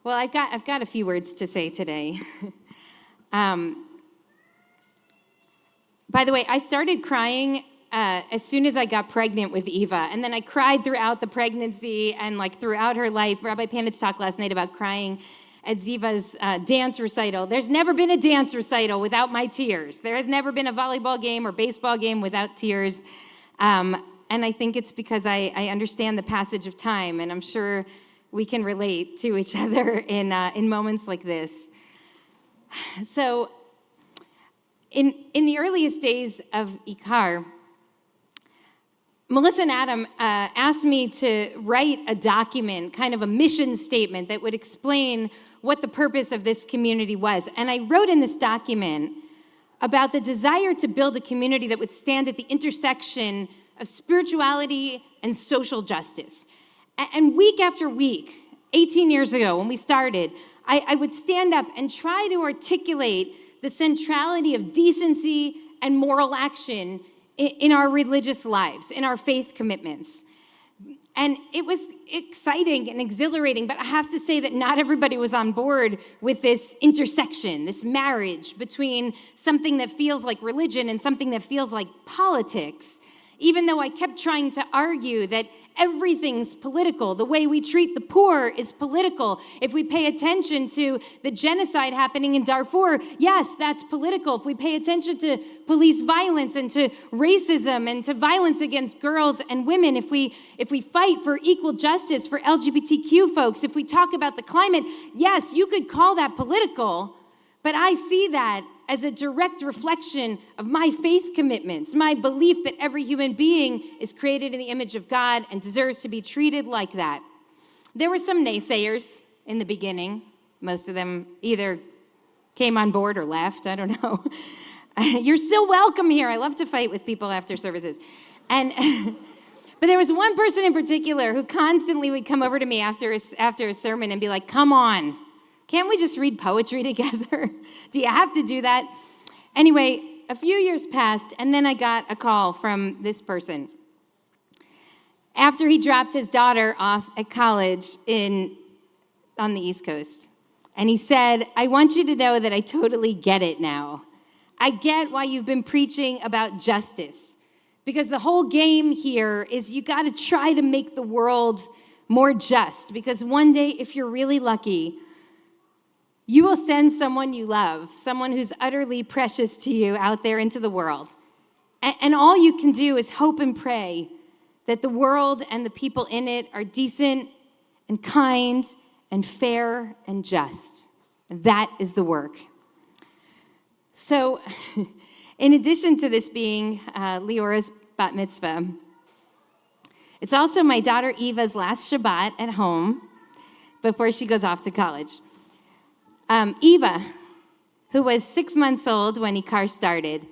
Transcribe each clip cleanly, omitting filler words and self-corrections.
Well, I've got a few words to say today. By the way, I started crying as soon as I got pregnant with Eva, and then I cried throughout the pregnancy and throughout her life. Rabbi Panitz talked last night about crying at Ziva's dance recital. There's never been a dance recital without my tears. There has never been a volleyball game or baseball game without tears. And I think it's because I understand the passage of time, and I'm sure we can relate to each other in moments like this. So, in the earliest days of Ikar, Melissa and Adam asked me to write a document, kind of a mission statement that would explain what the purpose of this community was. And I wrote in this document about the desire to build a community that would stand at the intersection of spirituality and social justice. And week after week, 18 years ago when we started, I would stand up and try to articulate the centrality of decency and moral action in our religious lives, in our faith commitments. And it was exciting and exhilarating, but I have to say that not everybody was on board with this intersection, this marriage between something that feels like religion and something that feels like politics. Even though I kept trying to argue that everything's political. The way we treat the poor is political. If we pay attention to the genocide happening in Darfur, yes, that's political. If we pay attention to police violence and to racism and to violence against girls and women, if we fight for equal justice for LGBTQ folks, if we talk about the climate, yes, you could call that political, but I see that as a direct reflection of my faith commitments, my belief that every human being is created in the image of God and deserves to be treated like that. There were some naysayers in the beginning. Most of them either came on board or left, I don't know. You're still welcome here. I love to fight with people after services. But there was one person in particular who constantly would come over to me after a sermon and be like, come on, can't we just read poetry together? Do you have to do that? Anyway, a few years passed, and then I got a call from this person. After he dropped his daughter off at college on the East Coast, and he said, I want you to know that I totally get it now. I get why you've been preaching about justice, because the whole game here is you got to try to make the world more just, because one day, if you're really lucky, you will send someone you love, someone who's utterly precious to you out there into the world. And all you can do is hope and pray that the world and the people in it are decent and kind and fair and just. And that is the work. So, in addition to this being Leora's bat mitzvah, it's also my daughter Eva's last Shabbat at home before she goes off to college. Eva, who was 6 months old when Ikar started,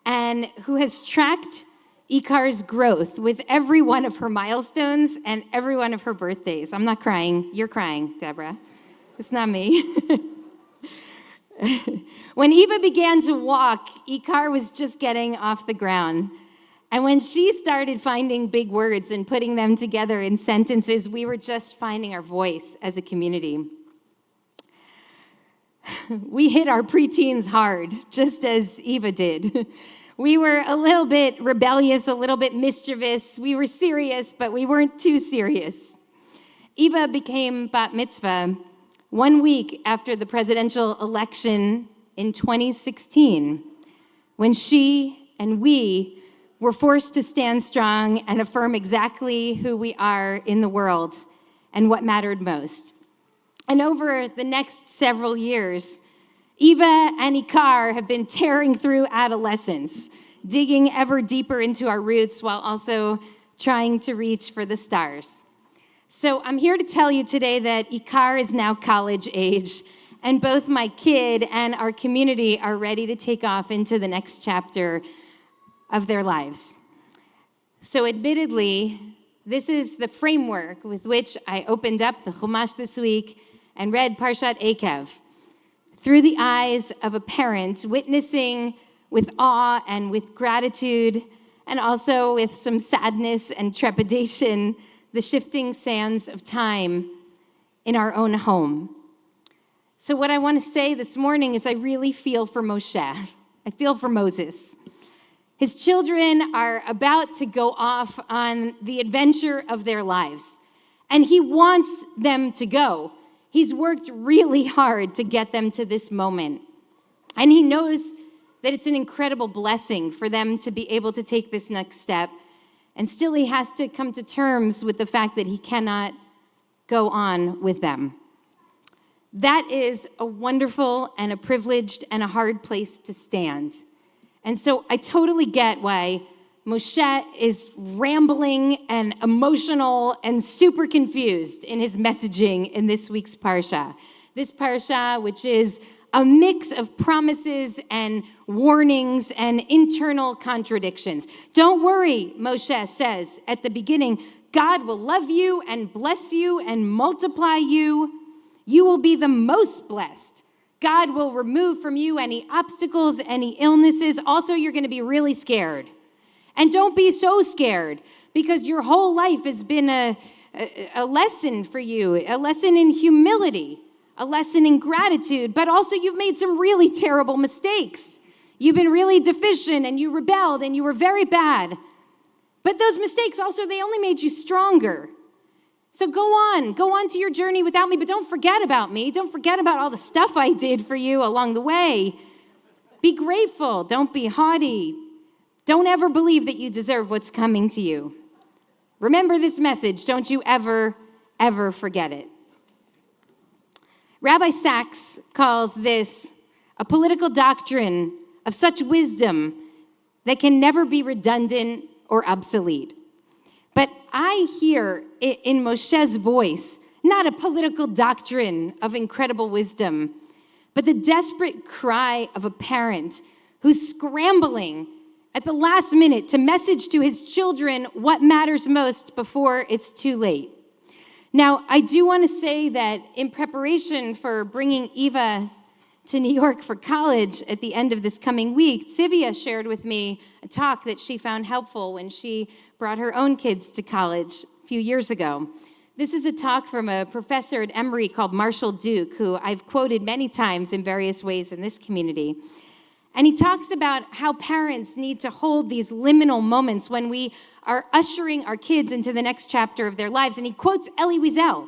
and who has tracked Ikar's growth with every one of her milestones and every one of her birthdays. I'm not crying. You're crying, Deborah. It's not me. When Eva began to walk, Ikar was just getting off the ground. And when she started finding big words and putting them together in sentences, we were just finding our voice as a community. We hit our preteens hard, just as Eva did. We were a little bit rebellious, a little bit mischievous. We were serious, but we weren't too serious. Eva became bat mitzvah 1 week after the presidential election in 2016, when she and we were forced to stand strong and affirm exactly who we are in the world and what mattered most. And over the next several years, Eva and Ikar have been tearing through adolescence, digging ever deeper into our roots while also trying to reach for the stars. So I'm here to tell you today that Ikar is now college age, and both my kid and our community are ready to take off into the next chapter of their lives. So admittedly, this is the framework with which I opened up the Chumash this week and read Parshat Eikev through the eyes of a parent, witnessing with awe and with gratitude, and also with some sadness and trepidation, the shifting sands of time in our own home. So what I want to say this morning is I really feel for Moshe. I feel for Moses. His children are about to go off on the adventure of their lives, and he wants them to go. He's worked really hard to get them to this moment, and he knows that it's an incredible blessing for them to be able to take this next step, and still he has to come to terms with the fact that he cannot go on with them. That is a wonderful and a privileged and a hard place to stand. And so I totally get why Moshe is rambling and emotional and super confused in his messaging in this week's Parsha. This Parsha, which is a mix of promises and warnings and internal contradictions. Don't worry, Moshe says at the beginning, God will love you and bless you and multiply you. You will be the most blessed. God will remove from you any obstacles, any illnesses. Also, you're going to be really scared. And don't be so scared, because your whole life has been a lesson for you, a lesson in humility, a lesson in gratitude, but also you've made some really terrible mistakes. You've been really deficient and you rebelled and you were very bad. But those mistakes also, they only made you stronger. So go on to your journey without me, but don't forget about me. Don't forget about all the stuff I did for you along the way. Be grateful. Don't be haughty. Don't ever believe that you deserve what's coming to you. Remember this message. Don't you ever, ever forget it. Rabbi Sachs calls this a political doctrine of such wisdom that can never be redundant or obsolete. But I hear in Moshe's voice, not a political doctrine of incredible wisdom, but the desperate cry of a parent who's scrambling at the last minute to message to his children what matters most before it's too late. Now, I do want to say that in preparation for bringing Eva to New York for college at the end of this coming week, Sivia shared with me a talk that she found helpful when she brought her own kids to college a few years ago. This is a talk from a professor at Emory called Marshall Duke, who I've quoted many times in various ways in this community. And he talks about how parents need to hold these liminal moments when we are ushering our kids into the next chapter of their lives. And he quotes Elie Wiesel.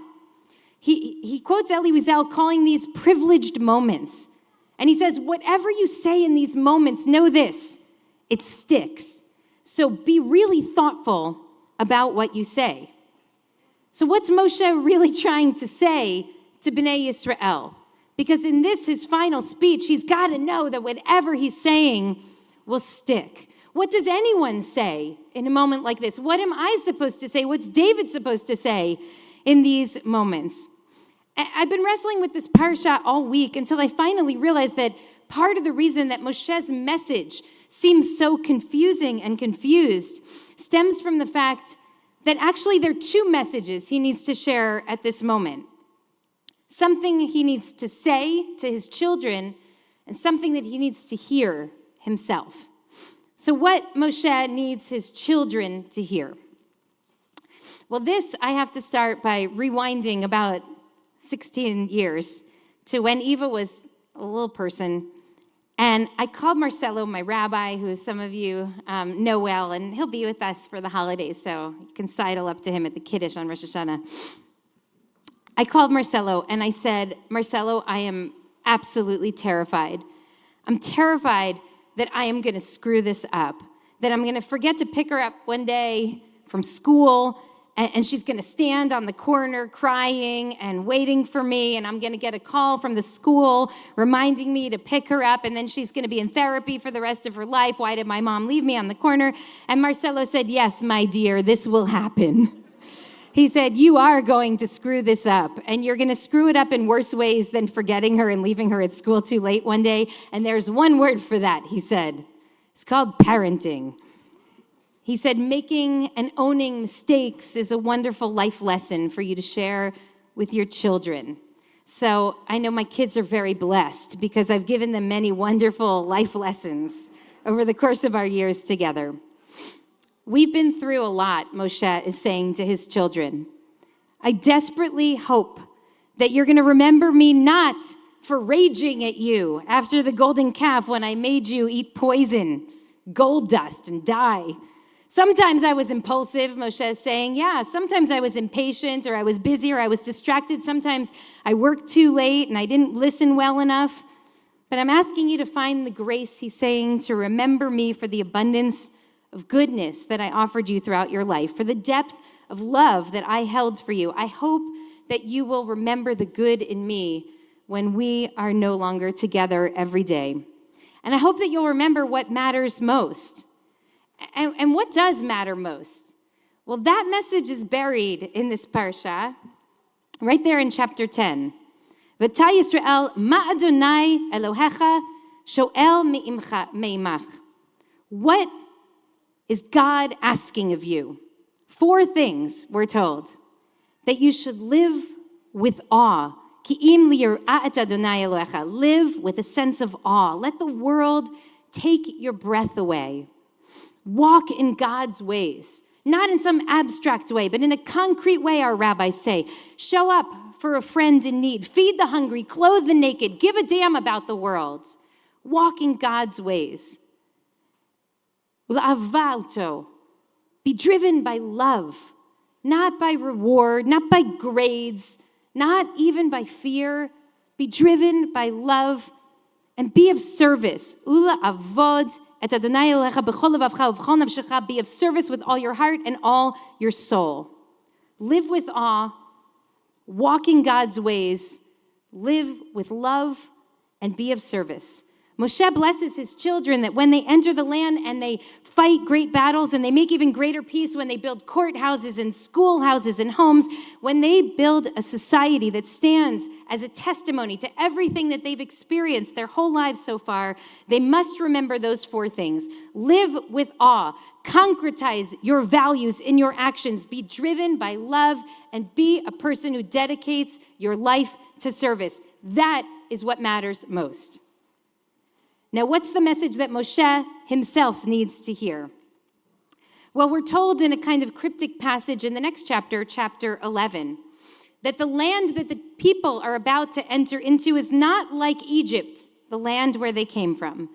He quotes Elie Wiesel calling these privileged moments. And he says, whatever you say in these moments, know this, it sticks. So be really thoughtful about what you say. So what's Moshe really trying to say to Bnei Yisrael? Because in this, his final speech, he's got to know that whatever he's saying will stick. What does anyone say in a moment like this? What am I supposed to say? What's David supposed to say in these moments? I've been wrestling with this parsha all week until I finally realized that part of the reason that Moshe's message seems so confusing and confused stems from the fact that actually there are two messages he needs to share at this moment. Something he needs to say to his children and something that he needs to hear himself. So what Moshe needs his children to hear? Well, this I have to start by rewinding about 16 years to when Eva was a little person. And I called Marcelo, my rabbi, who some of you know well, and he'll be with us for the holidays, so you can sidle up to him at the Kiddush on Rosh Hashanah. I called Marcelo and I said, Marcelo, I am absolutely terrified. I'm terrified that I am going to screw this up, that I'm going to forget to pick her up one day from school, and she's going to stand on the corner crying and waiting for me, and I'm going to get a call from the school reminding me to pick her up, and then she's going to be in therapy for the rest of her life. Why did my mom leave me on the corner? And Marcelo said, yes, my dear, this will happen. He said, you are going to screw this up, and you're going to screw it up in worse ways than forgetting her and leaving her at school too late one day. And there's one word for that, he said. It's called parenting. He said, making and owning mistakes is a wonderful life lesson for you to share with your children. So I know my kids are very blessed because I've given them many wonderful life lessons over the course of our years together. We've been through a lot, Moshe is saying to his children. I desperately hope that you're going to remember me not for raging at you after the golden calf when I made you eat poison, gold dust, and die. Sometimes I was impulsive, Moshe is saying. Yeah, sometimes I was impatient, or I was busy, or I was distracted. Sometimes I worked too late and I didn't listen well enough. But I'm asking you to find the grace, he's saying, to remember me for the abundance of goodness that I offered you throughout your life, for the depth of love that I held for you. I hope that you will remember the good in me when we are no longer together every day. And I hope that you'll remember what matters most. And what does matter most? Well, that message is buried in this parsha, right there in chapter 10. V'ta Yisrael, ma Adonai Elohecha shoel me'imach. What is God asking of you? 4 things, we're told. That you should live with awe. Ki'im liyir'ah et Adonai Elohecha. Live with a sense of awe. Let the world take your breath away. Walk in God's ways. Not in some abstract way, but in a concrete way, our rabbis say. Show up for a friend in need. Feed the hungry. Clothe the naked. Give a damn about the world. Walk in God's ways. Be driven by love, not by reward, not by grades, not even by fear. Be driven by love and be of service. Be of service with all your heart and all your soul. Live with awe, walk in God's ways, live with love, and be of service. Moshe blesses his children that when they enter the land and they fight great battles and they make even greater peace, when they build courthouses and schoolhouses and homes, when they build a society that stands as a testimony to everything that they've experienced their whole lives so far, they must remember those 4 things. Live with awe. Concretize your values in your actions. Be driven by love and be a person who dedicates your life to service. That is what matters most. Now, what's the message that Moshe himself needs to hear? Well, we're told in a kind of cryptic passage in the next chapter, chapter 11, that the land that the people are about to enter into is not like Egypt, the land where they came from.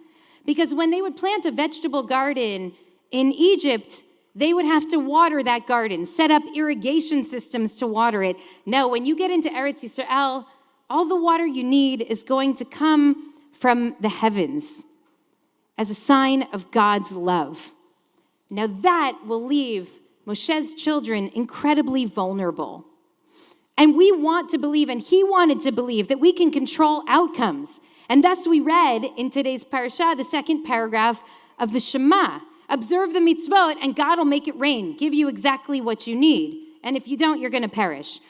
Because when they would plant a vegetable garden in Egypt, they would have to water that garden, set up irrigation systems to water it. No, when you get into Eretz Yisrael, all the water you need is going to come from the heavens as a sign of God's love. Now that will leave Moshe's children incredibly vulnerable. And we want to believe, and he wanted to believe, that we can control outcomes. And thus we read in today's parasha, the 2nd paragraph of the Shema. Observe the mitzvot and God will make it rain, give you exactly what you need. And if you don't, you're going to perish.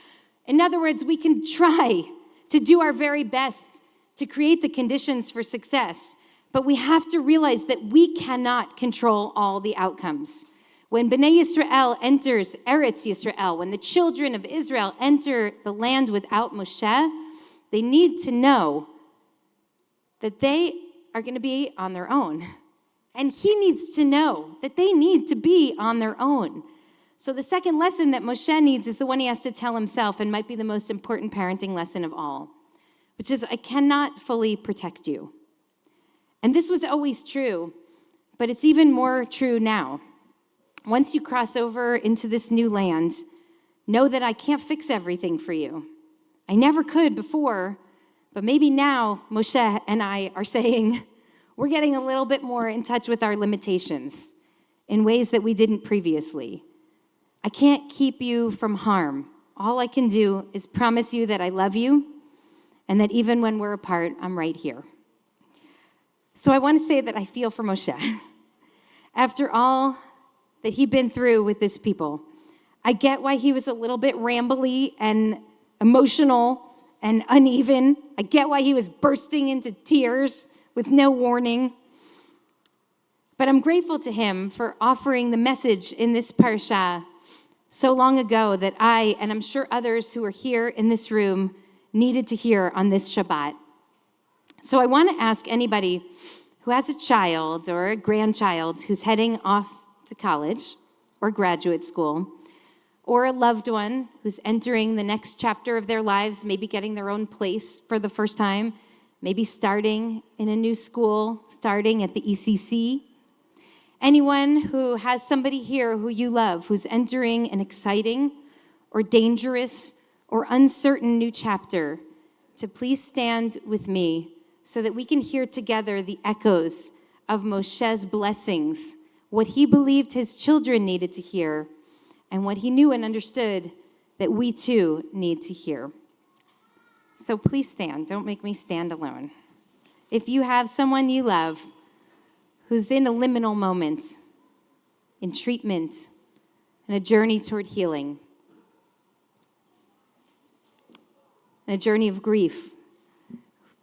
In other words, we can try to do our very best to create the conditions for success. But we have to realize that we cannot control all the outcomes. When Bnei Yisrael enters Eretz Yisrael, when the children of Israel enter the land without Moshe, they need to know that they are going to be on their own. And he needs to know that they need to be on their own. So the second lesson that Moshe needs is the one he has to tell himself, and might be the most important parenting lesson of all, which is, I cannot fully protect you. And this was always true, but it's even more true now. Once you cross over into this new land, know that I can't fix everything for you. I never could before, but maybe now Moshe and I are saying we're getting a little bit more in touch with our limitations in ways that we didn't previously. I can't keep you from harm. All I can do is promise you that I love you, and that even when we're apart, I'm right here. So I want to say that I feel for Moshe. After all that he'd been through with this people, I get why he was a little bit rambly and emotional and uneven. I get why he was bursting into tears with no warning. But I'm grateful to him for offering the message in this parsha so long ago that I, and I'm sure others who are here in this room, needed to hear on this Shabbat. So I want to ask anybody who has a child or a grandchild who's heading off to college or graduate school, or a loved one who's entering the next chapter of their lives, maybe getting their own place for the first time, maybe starting in a new school, starting at the ECC. Anyone who has somebody here who you love, who's entering an exciting or dangerous or uncertain new chapter, to please stand with me so that we can hear together the echoes of Moshe's blessings, what he believed his children needed to hear, and what he knew and understood that we too need to hear. So please stand. Don't make me stand alone. If you have someone you love who's in a liminal moment, in treatment, and a journey toward healing, and a journey of grief,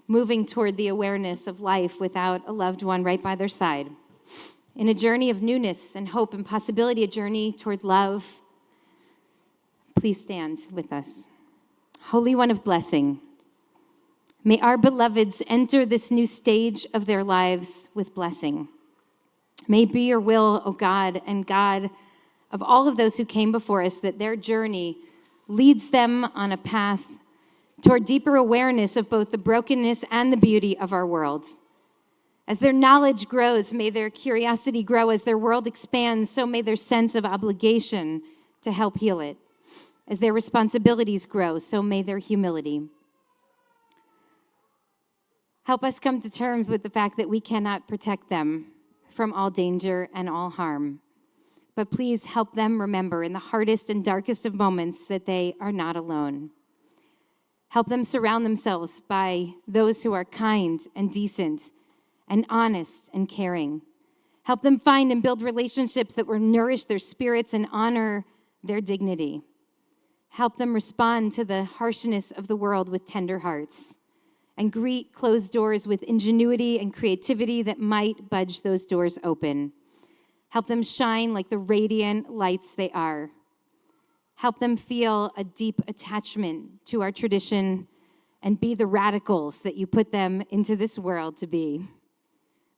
moving toward the awareness of life without a loved one right by their side, in a journey of newness and hope and possibility, a journey toward love, please stand with us. Holy One of blessing, may our beloveds enter this new stage of their lives with blessing. May it be your will, O God, and God of all of those who came before us, that their journey leads them on a path toward deeper awareness of both the brokenness and the beauty of our world. As their knowledge grows, may their curiosity grow. As their world expands, so may their sense of obligation to help heal it. As their responsibilities grow, so may their humility. Help us come to terms with the fact that we cannot protect them from all danger and all harm. But please help them remember in the hardest and darkest of moments that they are not alone. Help them surround themselves by those who are kind and decent and honest and caring. Help them find and build relationships that will nourish their spirits and honor their dignity. Help them respond to the harshness of the world with tender hearts and greet closed doors with ingenuity and creativity that might budge those doors open. Help them shine like the radiant lights they are. Help them feel a deep attachment to our tradition and be the radicals that you put them into this world to be.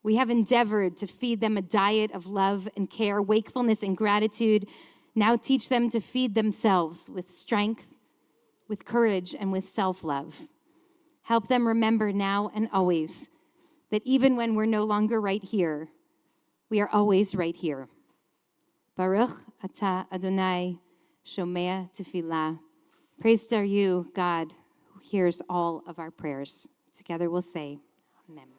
We have endeavored to feed them a diet of love and care, wakefulness and gratitude. Now teach them to feed themselves with strength, with courage, and with self-love. Help them remember now and always that even when we're no longer right here, we are always right here. Baruch atah Adonai shomea tefillah. Praised are you, God, who hears all of our prayers. Together we'll say, Amen.